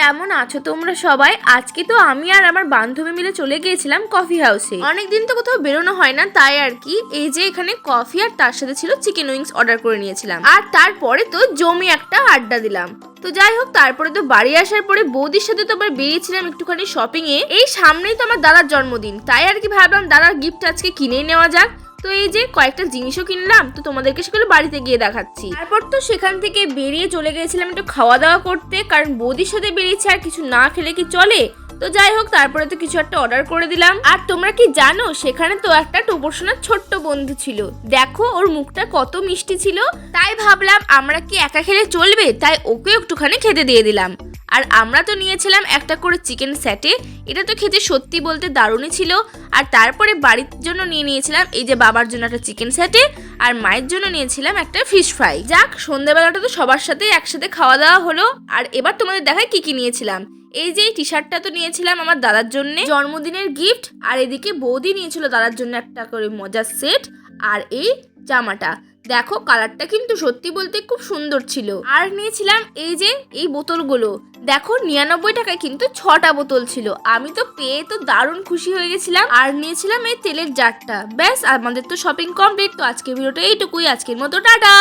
কেমন আছো তোমরা সবাই? আজকে তো আমি আর আমার বান্ধবী মিলে চলে গিয়েছিলাম কফি হাউসে। অনেকদিন তো কোথাও বেরোনো হয় না, তাই আর কি এই যে এখানে কফি আর তার সাথে ছিল চিকেন উইংস অর্ডার করে নিয়েছিলাম। আর তারপরে তো জমি একটা আড্ডা দিলাম। তো যাই হোক, তারপরে তো বাড়ি আসার পরে বৌদির সাথে তো আবার বেরিয়েছিলাম একটুখানি শপিং এ। এই সামনেই তো আমার দাদার জন্মদিন, তাই আর কি ভাবলাম দাদার গিফট আজকে কিনেই নেওয়া যাক। তো এই যে কয়েকটা জিনিসও কিনলাম, তো তোমাদেরকে সেগুলো বাড়িতে গিয়ে দেখাচ্ছি। তারপর তো সেখান থেকে বেরিয়ে চলে গেছিলাম একটু খাওয়া দাওয়া করতে, কারণ বৌদির সাথে বেরিয়েছি আর কিছু না খেলে কি চলে। তো যাই হোক, তারপরে তো কিছু একটা অর্ডার করে দিলাম। আর তোমরা কি জানো সেখানে তো একটা টোপরসোনার ছোট্ট বন্ধু ছিল, দেখো ওর মুখটা কত মিষ্টি ছিল। তাই ভাবলাম আমরা কি একা খেলে চলবে, তাই ওকে একটুখানি খেতে দিয়ে দিলাম। আর আমরা তো নিয়েছিলাম একটা করে চিকেন স্যাটে, এটা তো খেতে সত্যি বলতে দারুণই ছিল। আর তারপরে বাড়ির জন্য নিয়ে নিয়েছিলাম এই যে বাবার জন্য একটা চিকেন স্যাটে, আর মায়ের জন্য নিয়েছিলাম একটা ফিশ ফ্রাই। যাক, সন্ধ্যাবেলাটা তো সবার সাথেই একসাথে খাওয়া দাওয়া হলো। আর এবার তোমাদের দেখায় কি কি নিয়েছিলাম। এই যে টি শার্টটা তো নিয়েছিলাম আমার দাদার জন্য জন্মদিনের গিফট, আর এদিকে বৌদি নিয়েছিল দাদার জন্য একটা করে মজার সেট। আর এই জামাটা দেখো, কালারটা কিন্তু সত্যি বলতে খুব সুন্দর ছিল। আর নিয়েছিলাম এই যে এই বোতলগুলো, দেখো 99 টাকায় কিন্তু 6টা বোতল ছিল। আমি তো পেয়ে তো দারুণ খুশি হয়ে গেছিলাম। আর নিয়েছিলাম এই তেলের জারটা। ব্যাস, আমাদের তো শপিং কমপ্লিট। তো আজকের ভিডিওটা এইটুকুই, আজকের মতো টাটা।